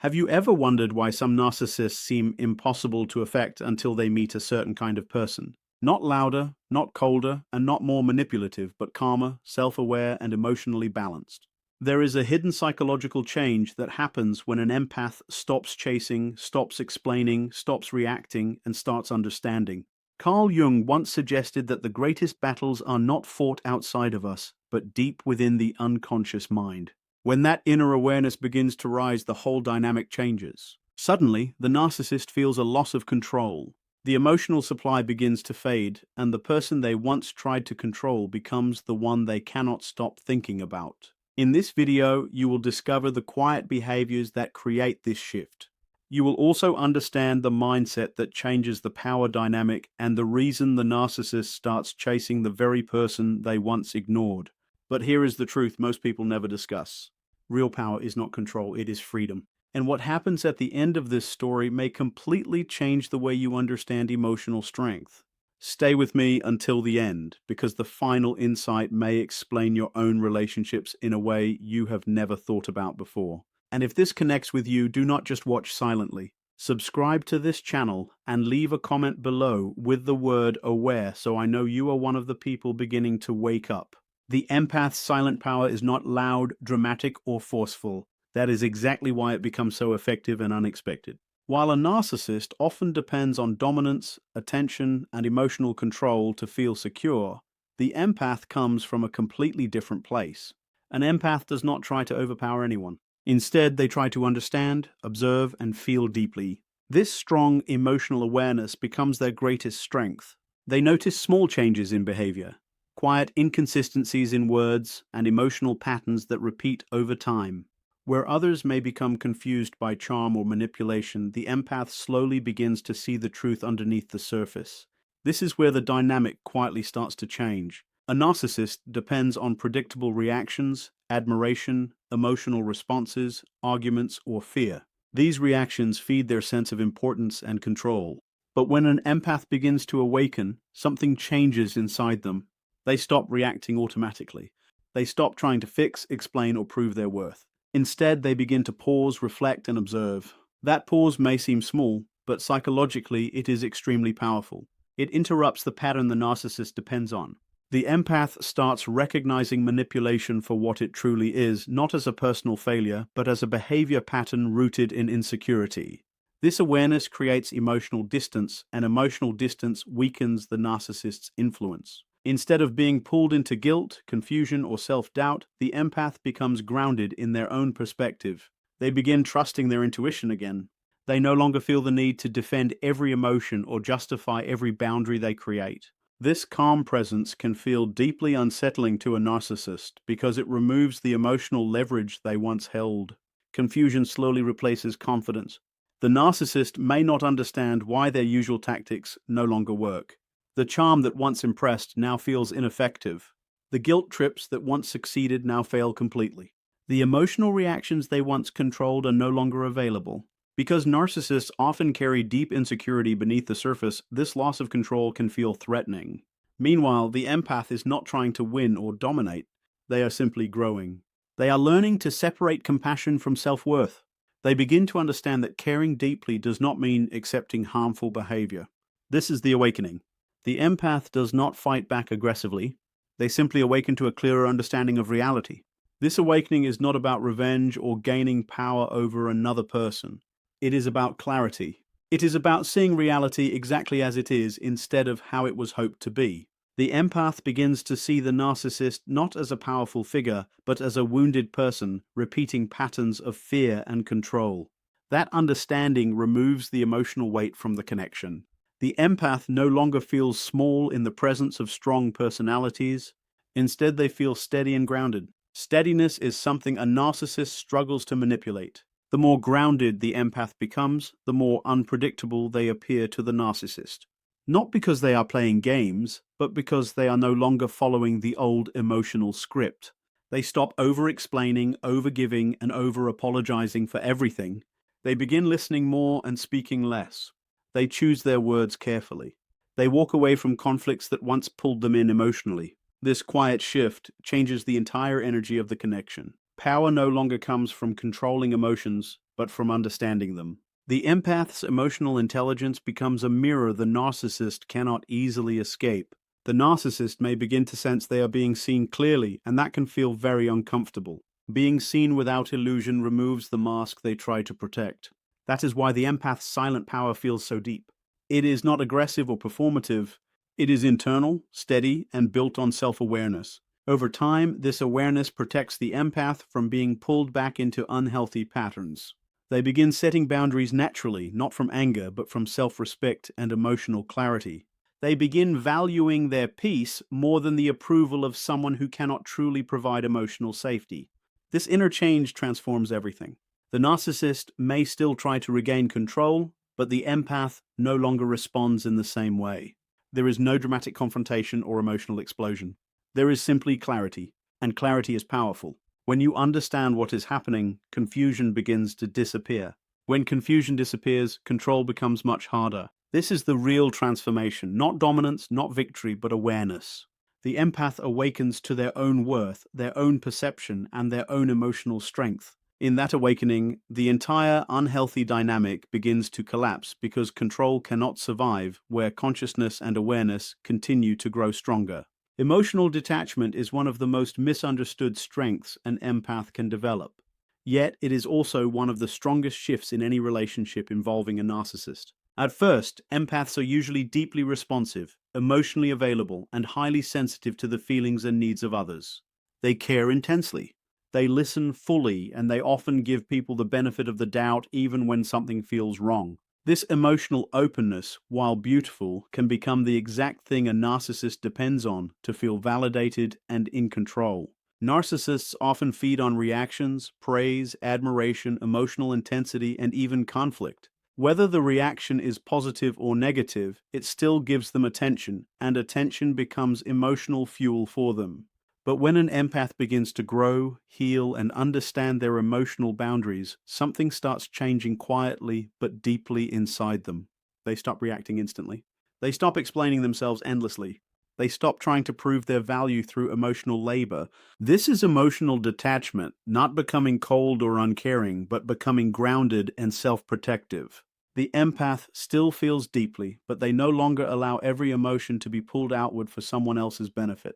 Have you ever wondered why some narcissists seem impossible to affect until they meet a certain kind of person? Not louder, not colder, and not more manipulative, but calmer, self-aware, and emotionally balanced. There is a hidden psychological change that happens when an empath stops chasing, stops explaining, stops reacting, and starts understanding. Carl Jung once suggested that the greatest battles are not fought outside of us, but deep within the unconscious mind. When that inner awareness begins to rise, the whole dynamic changes. Suddenly, the narcissist feels a loss of control. The emotional supply begins to fade, and the person they once tried to control becomes the one they cannot stop thinking about. In this video, you will discover the quiet behaviors that create this shift. You will also understand the mindset that changes the power dynamic and the reason the narcissist starts chasing the very person they once ignored. But here is the truth most people never discuss. Real power is not control, it is freedom. And what happens at the end of this story may completely change the way you understand emotional strength. Stay with me until the end, because the final insight may explain your own relationships in a way you have never thought about before. And if this connects with you, do not just watch silently. Subscribe to this channel and leave a comment below with the word aware so I know you are one of the people beginning to wake up. The empath's silent power is not loud, dramatic, or forceful. That is exactly why it becomes so effective and unexpected. While a narcissist often depends on dominance, attention, and emotional control to feel secure, the empath comes from a completely different place. An empath does not try to overpower anyone. Instead, they try to understand, observe, and feel deeply. This strong emotional awareness becomes their greatest strength. They notice small changes in behavior, quiet inconsistencies in words, and emotional patterns that repeat over time. Where others may become confused by charm or manipulation, the empath slowly begins to see the truth underneath the surface. This is where the dynamic quietly starts to change. A narcissist depends on predictable reactions, admiration, emotional responses, arguments, or fear. These reactions feed their sense of importance and control. But when an empath begins to awaken, something changes inside them. They stop reacting automatically. They stop trying to fix, explain, or prove their worth. Instead, they begin to pause, reflect, and observe. That pause may seem small, but psychologically it is extremely powerful. It interrupts the pattern the narcissist depends on. The empath starts recognizing manipulation for what it truly is, not as a personal failure, but as a behavior pattern rooted in insecurity. This awareness creates emotional distance, and emotional distance weakens the narcissist's influence. Instead of being pulled into guilt, confusion, or self-doubt, the empath becomes grounded in their own perspective. They begin trusting their intuition again. They no longer feel the need to defend every emotion or justify every boundary they create. This calm presence can feel deeply unsettling to a narcissist because it removes the emotional leverage they once held. Confusion slowly replaces confidence. The narcissist may not understand why their usual tactics no longer work. The charm that once impressed now feels ineffective. The guilt trips that once succeeded now fail completely. The emotional reactions they once controlled are no longer available. Because narcissists often carry deep insecurity beneath the surface, this loss of control can feel threatening. Meanwhile, the empath is not trying to win or dominate. They are simply growing. They are learning to separate compassion from self-worth. They begin to understand that caring deeply does not mean accepting harmful behavior. This is the awakening. The empath does not fight back aggressively. They simply awaken to a clearer understanding of reality. This awakening is not about revenge or gaining power over another person. It is about clarity. It is about seeing reality exactly as it is instead of how it was hoped to be. The empath begins to see the narcissist not as a powerful figure, but as a wounded person repeating patterns of fear and control. That understanding removes the emotional weight from the connection. The empath no longer feels small in the presence of strong personalities. Instead, they feel steady and grounded. Steadiness is something a narcissist struggles to manipulate. The more grounded the empath becomes, the more unpredictable they appear to the narcissist. Not because they are playing games, but because they are no longer following the old emotional script. They stop over-explaining, over-giving, and over-apologizing for everything. They begin listening more and speaking less. They choose their words carefully. They walk away from conflicts that once pulled them in emotionally. This quiet shift changes the entire energy of the connection. Power no longer comes from controlling emotions, but but from understanding them. The empath's emotional intelligence becomes a mirror the narcissist cannot easily escape. The narcissist may begin to sense they are being seen clearly, and that can feel very uncomfortable. Being seen without illusion removes the mask they try to protect. That is why the empath's silent power feels so deep. It is not aggressive or performative. It is internal, steady, and built on self-awareness. Over time, this awareness protects the empath from being pulled back into unhealthy patterns. They begin setting boundaries naturally, not from anger, but from self-respect and emotional clarity. They begin valuing their peace more than the approval of someone who cannot truly provide emotional safety. This inner change transforms everything. The narcissist may still try to regain control, but the empath no longer responds in the same way. There is no dramatic confrontation or emotional explosion. There is simply clarity, and clarity is powerful. When you understand what is happening, confusion begins to disappear. When confusion disappears, control becomes much harder. This is the real transformation, not dominance, not victory, but awareness. The empath awakens to their own worth, their own perception, and their own emotional strength. In that awakening, the entire unhealthy dynamic begins to collapse because control cannot survive where consciousness and awareness continue to grow stronger. Emotional detachment is one of the most misunderstood strengths an empath can develop. Yet it is also one of the strongest shifts in any relationship involving a narcissist. At first, empaths are usually deeply responsive, emotionally available, and highly sensitive to the feelings and needs of others. They care intensely. They listen fully, and they often give people the benefit of the doubt even when something feels wrong. This emotional openness, while beautiful, can become the exact thing a narcissist depends on to feel validated and in control. Narcissists often feed on reactions, praise, admiration, emotional intensity, and even conflict. Whether the reaction is positive or negative, it still gives them attention, and attention becomes emotional fuel for them. But when an empath begins to grow, heal, and understand their emotional boundaries, something starts changing quietly but deeply inside them. They stop reacting instantly. They stop explaining themselves endlessly. They stop trying to prove their value through emotional labor. This is emotional detachment, not becoming cold or uncaring, but becoming grounded and self-protective. The empath still feels deeply, but they no longer allow every emotion to be pulled outward for someone else's benefit.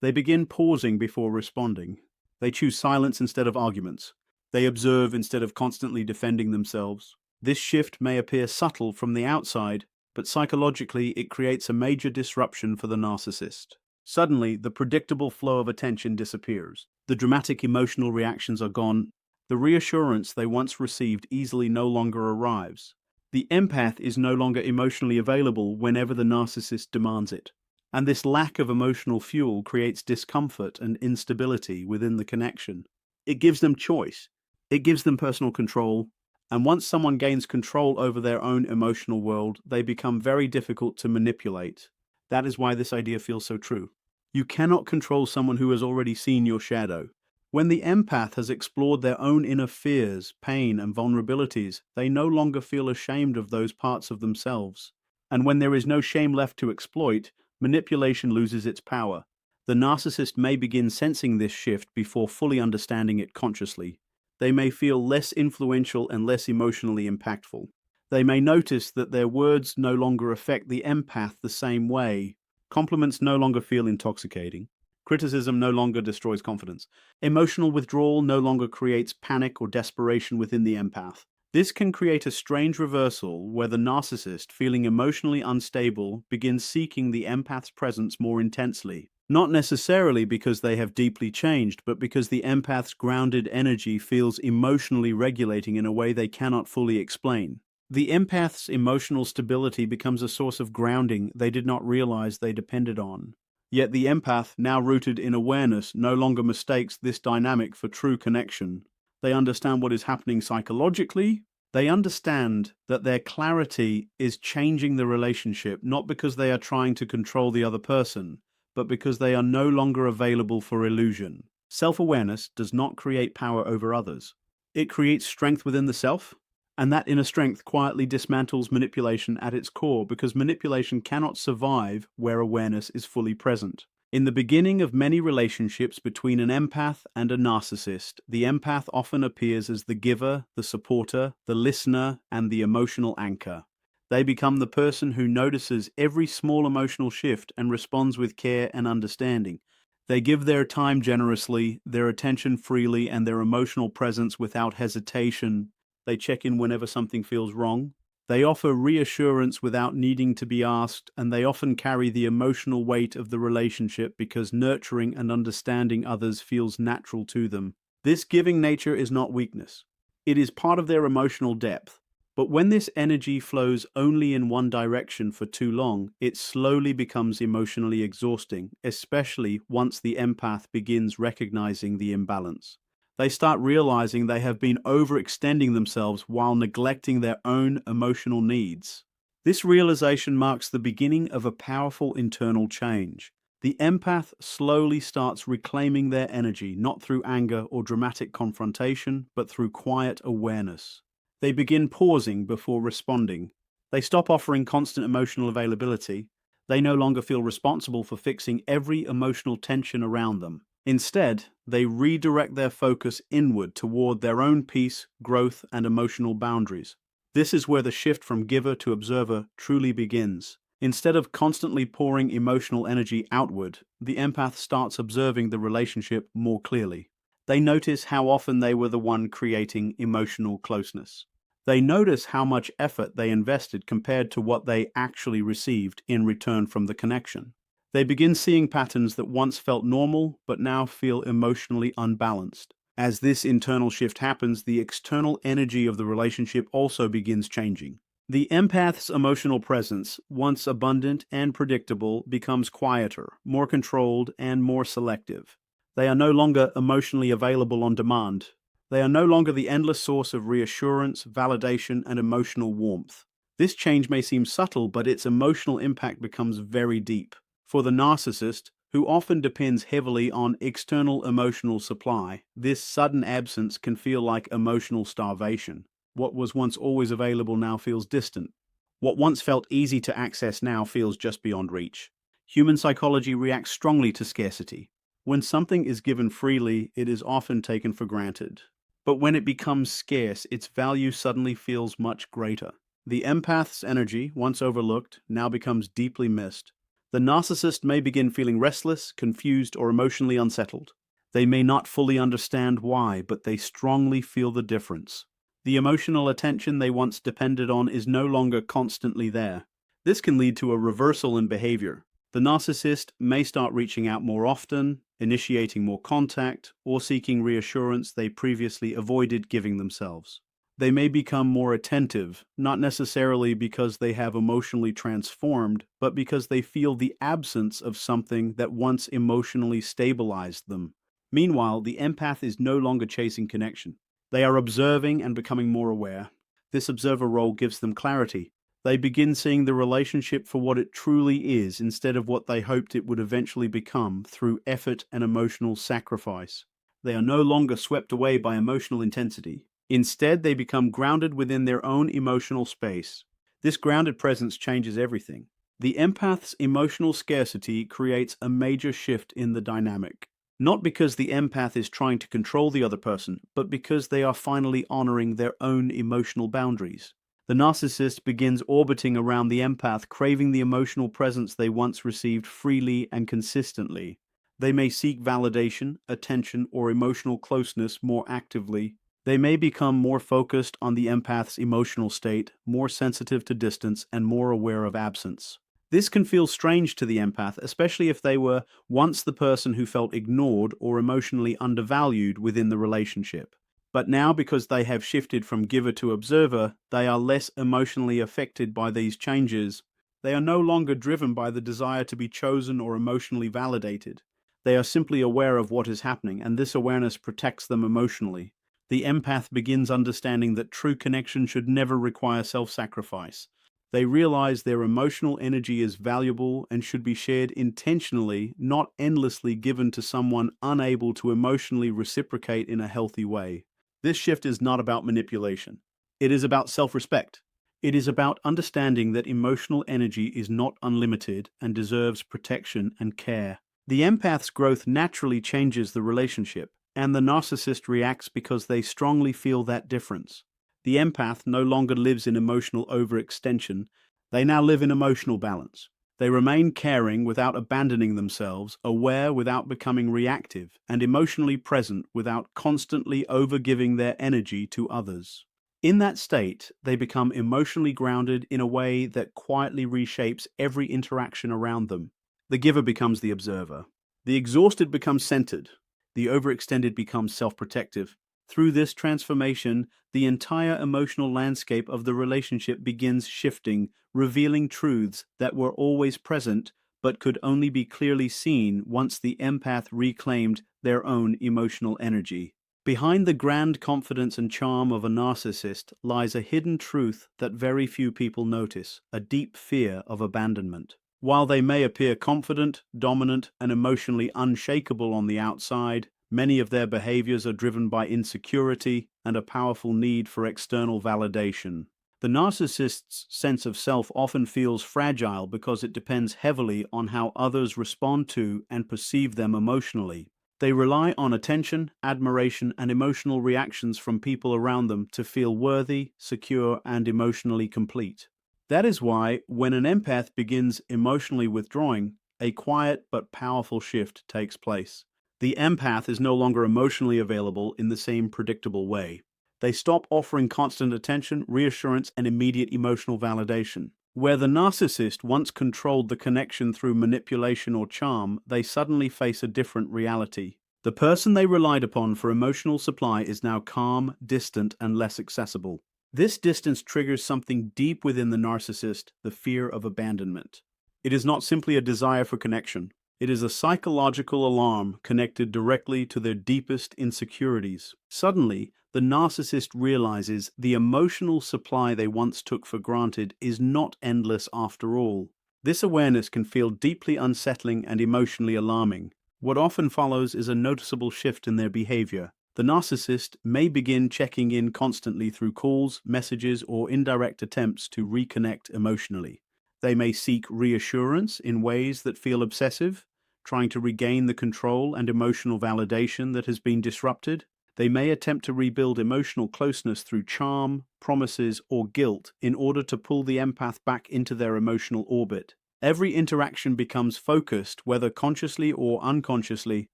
They begin pausing before responding. They choose silence instead of arguments. They observe instead of constantly defending themselves. This shift may appear subtle from the outside, but psychologically it creates a major disruption for the narcissist. Suddenly, the predictable flow of attention disappears. The dramatic emotional reactions are gone. The reassurance they once received easily no longer arrives. The empath is no longer emotionally available whenever the narcissist demands it. And this lack of emotional fuel creates discomfort and instability within the connection. It gives them choice. It gives them personal control. And once someone gains control over their own emotional world, they become very difficult to manipulate. That is why this idea feels so true. You cannot control someone who has already seen your shadow. When the empath has explored their own inner fears, pain, and vulnerabilities, they no longer feel ashamed of those parts of themselves. And when there is no shame left to exploit, manipulation loses its power. The narcissist may begin sensing this shift before fully understanding it consciously. They may feel less influential and less emotionally impactful. They may notice that their words no longer affect the empath the same way. Compliments no longer feel intoxicating. Criticism no longer destroys confidence. Emotional withdrawal no longer creates panic or desperation within the empath. This can create a strange reversal where the narcissist, feeling emotionally unstable, begins seeking the empath's presence more intensely. Not necessarily because they have deeply changed, but because the empath's grounded energy feels emotionally regulating in a way they cannot fully explain. The empath's emotional stability becomes a source of grounding they did not realize they depended on. Yet the empath, now rooted in awareness, no longer mistakes this dynamic for true connection. They understand what is happening psychologically. They understand that their clarity is changing the relationship, not because they are trying to control the other person, but because they are no longer available for illusion. Self-awareness does not create power over others. It creates strength within the self, and that inner strength quietly dismantles manipulation at its core because manipulation cannot survive where awareness is fully present. In the beginning of many relationships between an empath and a narcissist, the empath often appears as the giver, the supporter, the listener, and the emotional anchor. They become the person who notices every small emotional shift and responds with care and understanding. They give their time generously, their attention freely, and their emotional presence without hesitation. They check in whenever something feels wrong. They offer reassurance without needing to be asked, and they often carry the emotional weight of the relationship because nurturing and understanding others feels natural to them. This giving nature is not weakness. It is part of their emotional depth. But when this energy flows only in one direction for too long, it slowly becomes emotionally exhausting, especially once the empath begins recognizing the imbalance. They start realizing they have been overextending themselves while neglecting their own emotional needs. This realization marks the beginning of a powerful internal change. The empath slowly starts reclaiming their energy, not through anger or dramatic confrontation, but through quiet awareness. They begin pausing before responding. They stop offering constant emotional availability. They no longer feel responsible for fixing every emotional tension around them. Instead, they redirect their focus inward toward their own peace, growth, and emotional boundaries. This is where the shift from giver to observer truly begins. Instead of constantly pouring emotional energy outward, the empath starts observing the relationship more clearly. They notice how often they were the one creating emotional closeness. They notice how much effort they invested compared to what they actually received in return from the connection. They begin seeing patterns that once felt normal but now feel emotionally unbalanced. As this internal shift happens, the external energy of the relationship also begins changing. The empath's emotional presence, once abundant and predictable, becomes quieter, more controlled, and more selective. They are no longer emotionally available on demand. They are no longer the endless source of reassurance, validation, and emotional warmth. This change may seem subtle, but its emotional impact becomes very deep. For the narcissist, who often depends heavily on external emotional supply, this sudden absence can feel like emotional starvation. What was once always available now feels distant. What once felt easy to access now feels just beyond reach. Human psychology reacts strongly to scarcity. When something is given freely, it is often taken for granted. But when it becomes scarce, its value suddenly feels much greater. The empath's energy, once overlooked, now becomes deeply missed. The narcissist may begin feeling restless, confused, or emotionally unsettled. They may not fully understand why, but they strongly feel the difference. The emotional attention they once depended on is no longer constantly there. This can lead to a reversal in behavior. The narcissist may start reaching out more often, initiating more contact, or seeking reassurance they previously avoided giving themselves. They may become more attentive, not necessarily because they have emotionally transformed, but because they feel the absence of something that once emotionally stabilized them. Meanwhile, the empath is no longer chasing connection. They are observing and becoming more aware. This observer role gives them clarity. They begin seeing the relationship for what it truly is instead of what they hoped it would eventually become through effort and emotional sacrifice. They are no longer swept away by emotional intensity. Instead, they become grounded within their own emotional space. This grounded presence changes everything. The empath's emotional scarcity creates a major shift in the dynamic. Not because the empath is trying to control the other person, but because they are finally honoring their own emotional boundaries. The narcissist begins orbiting around the empath, craving the emotional presence they once received freely and consistently. They may seek validation, attention, or emotional closeness more actively. They may become more focused on the empath's emotional state, more sensitive to distance, and more aware of absence. This can feel strange to the empath, especially if they were once the person who felt ignored or emotionally undervalued within the relationship. But now, because they have shifted from giver to observer, they are less emotionally affected by these changes. They are no longer driven by the desire to be chosen or emotionally validated. They are simply aware of what is happening, and this awareness protects them emotionally. The empath begins understanding that true connection should never require self-sacrifice. They realize their emotional energy is valuable and should be shared intentionally, not endlessly given to someone unable to emotionally reciprocate in a healthy way. This shift is not about manipulation. It is about self-respect. It is about understanding that emotional energy is not unlimited and deserves protection and care. The empath's growth naturally changes the relationship, and the narcissist reacts because they strongly feel that difference. The empath no longer lives in emotional overextension, they now live in emotional balance. They remain caring without abandoning themselves, aware without becoming reactive, and emotionally present without constantly overgiving their energy to others. In that state, they become emotionally grounded in a way that quietly reshapes every interaction around them. The giver becomes the observer. The exhausted becomes centered. The overextended becomes self-protective. Through this transformation, the entire emotional landscape of the relationship begins shifting, revealing truths that were always present but could only be clearly seen once the empath reclaimed their own emotional energy. Behind the grand confidence and charm of a narcissist lies a hidden truth that very few people notice, a deep fear of abandonment. While they may appear confident, dominant, and emotionally unshakable on the outside, many of their behaviors are driven by insecurity and a powerful need for external validation. The narcissist's sense of self often feels fragile because it depends heavily on how others respond to and perceive them emotionally. They rely on attention, admiration, and emotional reactions from people around them to feel worthy, secure, and emotionally complete. That is why, when an empath begins emotionally withdrawing, a quiet but powerful shift takes place. The empath is no longer emotionally available in the same predictable way. They stop offering constant attention, reassurance, and immediate emotional validation. Where the narcissist once controlled the connection through manipulation or charm, they suddenly face a different reality. The person they relied upon for emotional supply is now calm, distant, and less accessible. This distance triggers something deep within the narcissist, the fear of abandonment. It is not simply a desire for connection. It is a psychological alarm connected directly to their deepest insecurities. Suddenly, the narcissist realizes the emotional supply they once took for granted is not endless after all. This awareness can feel deeply unsettling and emotionally alarming. What often follows is a noticeable shift in their behavior. The narcissist may begin checking in constantly through calls, messages, or indirect attempts to reconnect emotionally. They may seek reassurance in ways that feel obsessive, trying to regain the control and emotional validation that has been disrupted. They may attempt to rebuild emotional closeness through charm, promises, or guilt in order to pull the empath back into their emotional orbit. Every interaction becomes focused, whether consciously or unconsciously,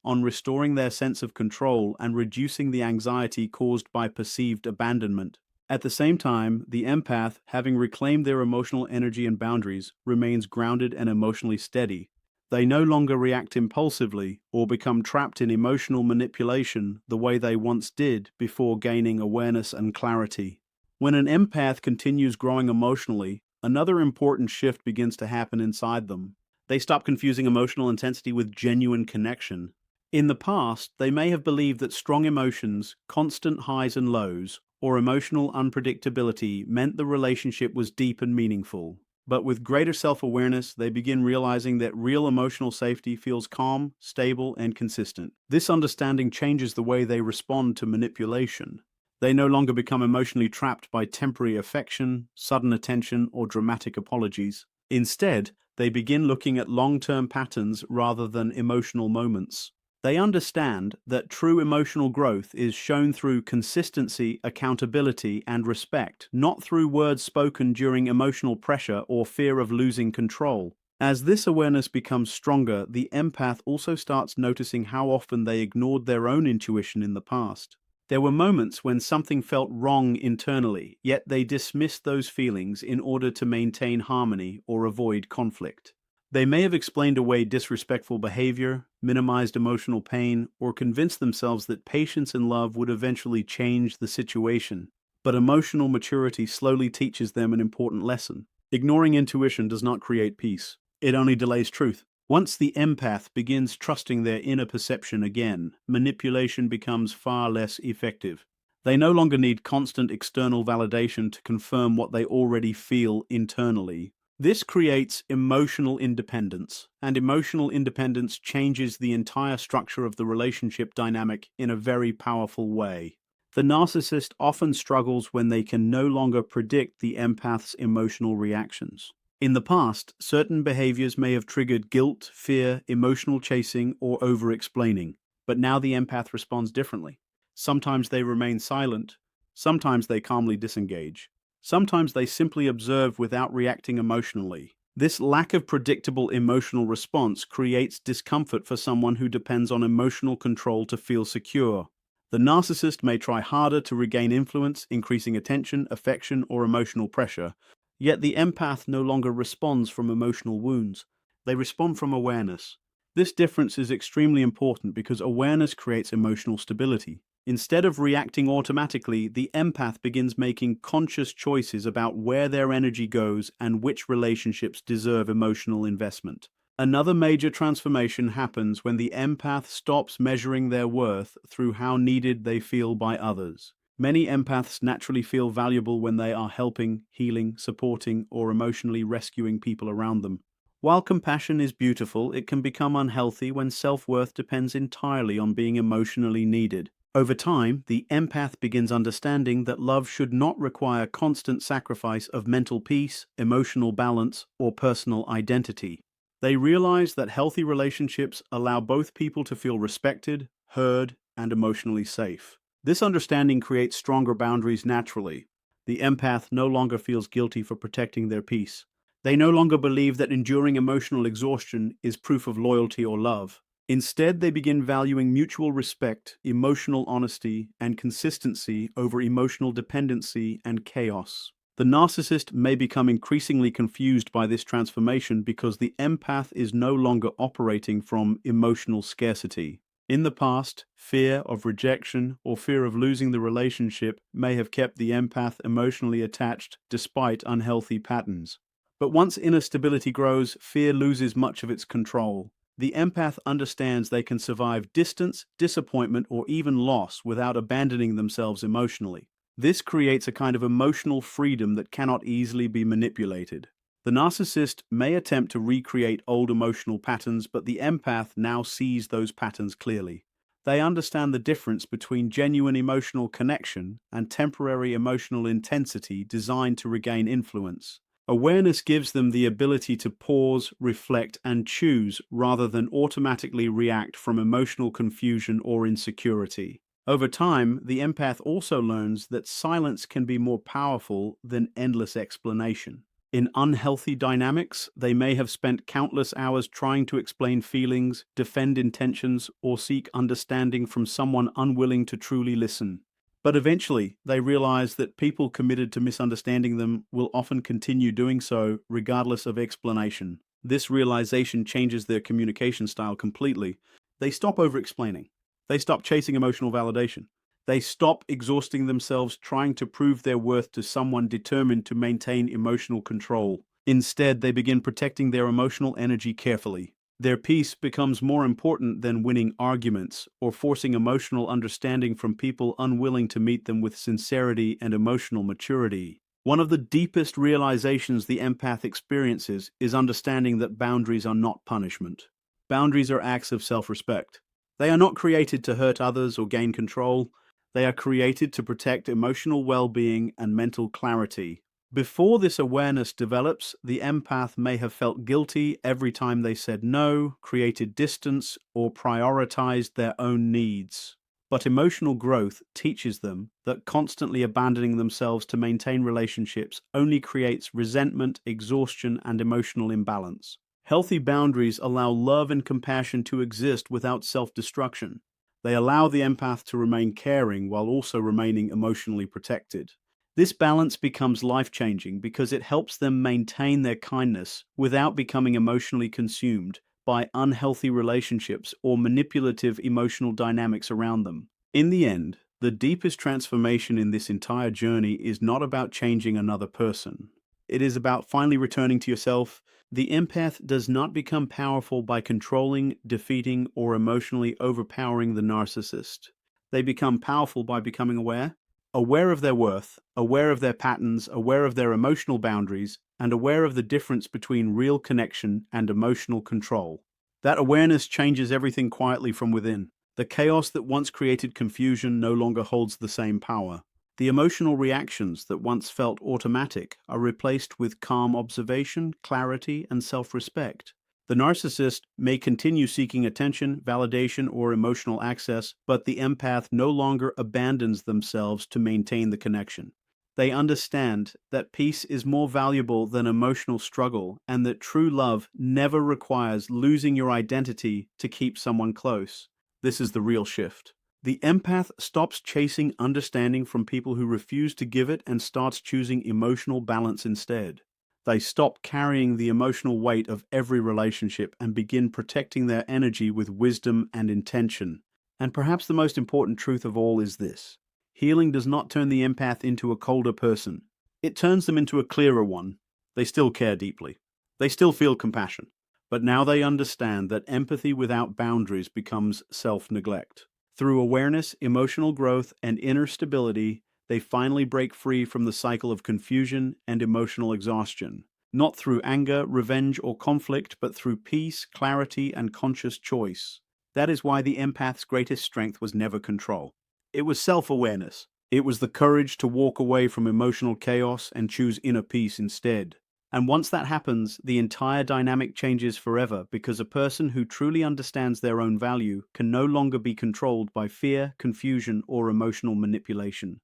on restoring their sense of control and reducing the anxiety caused by perceived abandonment. At the same time, the empath, having reclaimed their emotional energy and boundaries, remains grounded and emotionally steady. They no longer react impulsively or become trapped in emotional manipulation the way they once did before gaining awareness and clarity. When an empath continues growing emotionally, another important shift begins to happen inside them. They stop confusing emotional intensity with genuine connection. In the past, they may have believed that strong emotions, constant highs and lows, or emotional unpredictability meant the relationship was deep and meaningful. But with greater self-awareness, they begin realizing that real emotional safety feels calm, stable, and consistent. This understanding changes the way they respond to manipulation. They no longer become emotionally trapped by temporary affection, sudden attention, or dramatic apologies. Instead, they begin looking at long-term patterns rather than emotional moments. They understand that true emotional growth is shown through consistency, accountability, and respect, not through words spoken during emotional pressure or fear of losing control. As this awareness becomes stronger, the empath also starts noticing how often they ignored their own intuition in the past. There were moments when something felt wrong internally, yet they dismissed those feelings in order to maintain harmony or avoid conflict. They may have explained away disrespectful behavior, minimized emotional pain, or convinced themselves that patience and love would eventually change the situation. But emotional maturity slowly teaches them an important lesson. Ignoring intuition does not create peace. It only delays truth. Once the empath begins trusting their inner perception again, manipulation becomes far less effective. They no longer need constant external validation to confirm what they already feel internally. This creates emotional independence, and emotional independence changes the entire structure of the relationship dynamic in a very powerful way. The narcissist often struggles when they can no longer predict the empath's emotional reactions. In the past, certain behaviors may have triggered guilt, fear, emotional chasing, or over-explaining, but now the empath responds differently. Sometimes they remain silent, sometimes they calmly disengage, sometimes they simply observe without reacting emotionally. This lack of predictable emotional response creates discomfort for someone who depends on emotional control to feel secure. The narcissist may try harder to regain influence, increasing attention, affection, or emotional pressure. Yet the empath no longer responds from emotional wounds. They respond from awareness. This difference is extremely important because awareness creates emotional stability. Instead of reacting automatically, the empath begins making conscious choices about where their energy goes and which relationships deserve emotional investment. Another major transformation happens when the empath stops measuring their worth through how needed they feel by others. Many empaths naturally feel valuable when they are helping, healing, supporting, or emotionally rescuing people around them. While compassion is beautiful, it can become unhealthy when self-worth depends entirely on being emotionally needed. Over time, the empath begins understanding that love should not require constant sacrifice of mental peace, emotional balance, or personal identity. They realize that healthy relationships allow both people to feel respected, heard, and emotionally safe. This understanding creates stronger boundaries naturally. The empath no longer feels guilty for protecting their peace. They no longer believe that enduring emotional exhaustion is proof of loyalty or love. Instead, they begin valuing mutual respect, emotional honesty, and consistency over emotional dependency and chaos. The narcissist may become increasingly confused by this transformation because the empath is no longer operating from emotional scarcity. In the past, fear of rejection or fear of losing the relationship may have kept the empath emotionally attached despite unhealthy patterns. But once inner stability grows, fear loses much of its control. The empath understands they can survive distance, disappointment, or even loss without abandoning themselves emotionally. This creates a kind of emotional freedom that cannot easily be manipulated. The narcissist may attempt to recreate old emotional patterns, but the empath now sees those patterns clearly. They understand the difference between genuine emotional connection and temporary emotional intensity designed to regain influence. Awareness gives them the ability to pause, reflect, and choose rather than automatically react from emotional confusion or insecurity. Over time, the empath also learns that silence can be more powerful than endless explanation. In unhealthy dynamics, they may have spent countless hours trying to explain feelings, defend intentions, or seek understanding from someone unwilling to truly listen. But eventually, they realize that people committed to misunderstanding them will often continue doing so regardless of explanation. This realization changes their communication style completely. They stop over-explaining. They stop chasing emotional validation. They stop exhausting themselves trying to prove their worth to someone determined to maintain emotional control. Instead, they begin protecting their emotional energy carefully. Their peace becomes more important than winning arguments or forcing emotional understanding from people unwilling to meet them with sincerity and emotional maturity. One of the deepest realizations the empath experiences is understanding that boundaries are not punishment. Boundaries are acts of self-respect. They are not created to hurt others or gain control. They are created to protect emotional well-being and mental clarity. Before this awareness develops, the empath may have felt guilty every time they said no, created distance, or prioritized their own needs. But emotional growth teaches them that constantly abandoning themselves to maintain relationships only creates resentment, exhaustion, and emotional imbalance. Healthy boundaries allow love and compassion to exist without self-destruction. They allow the empath to remain caring while also remaining emotionally protected. This balance becomes life-changing because it helps them maintain their kindness without becoming emotionally consumed by unhealthy relationships or manipulative emotional dynamics around them. In the end, the deepest transformation in this entire journey is not about changing another person. It is about finally returning to yourself. The empath does not become powerful by controlling, defeating, or emotionally overpowering the narcissist. They become powerful by becoming aware of their worth, aware of their patterns, aware of their emotional boundaries, and aware of the difference between real connection and emotional control. That awareness changes everything quietly from within. The chaos that once created confusion no longer holds the same power. The emotional reactions that once felt automatic are replaced with calm observation, clarity, and self-respect. The narcissist may continue seeking attention, validation, or emotional access, but the empath no longer abandons themselves to maintain the connection. They understand that peace is more valuable than emotional struggle and that true love never requires losing your identity to keep someone close. This is the real shift. The empath stops chasing understanding from people who refuse to give it and starts choosing emotional balance instead. They stop carrying the emotional weight of every relationship and begin protecting their energy with wisdom and intention. And perhaps the most important truth of all is this: healing does not turn the empath into a colder person. It turns them into a clearer one. They still care deeply. They still feel compassion. But now they understand that empathy without boundaries becomes self-neglect. Through awareness, emotional growth, and inner stability, they finally break free from the cycle of confusion and emotional exhaustion. Not through anger, revenge, or conflict, but through peace, clarity, and conscious choice. That is why the empath's greatest strength was never control. It was self-awareness. It was the courage to walk away from emotional chaos and choose inner peace instead. And once that happens, the entire dynamic changes forever, because a person who truly understands their own value can no longer be controlled by fear, confusion, or emotional manipulation.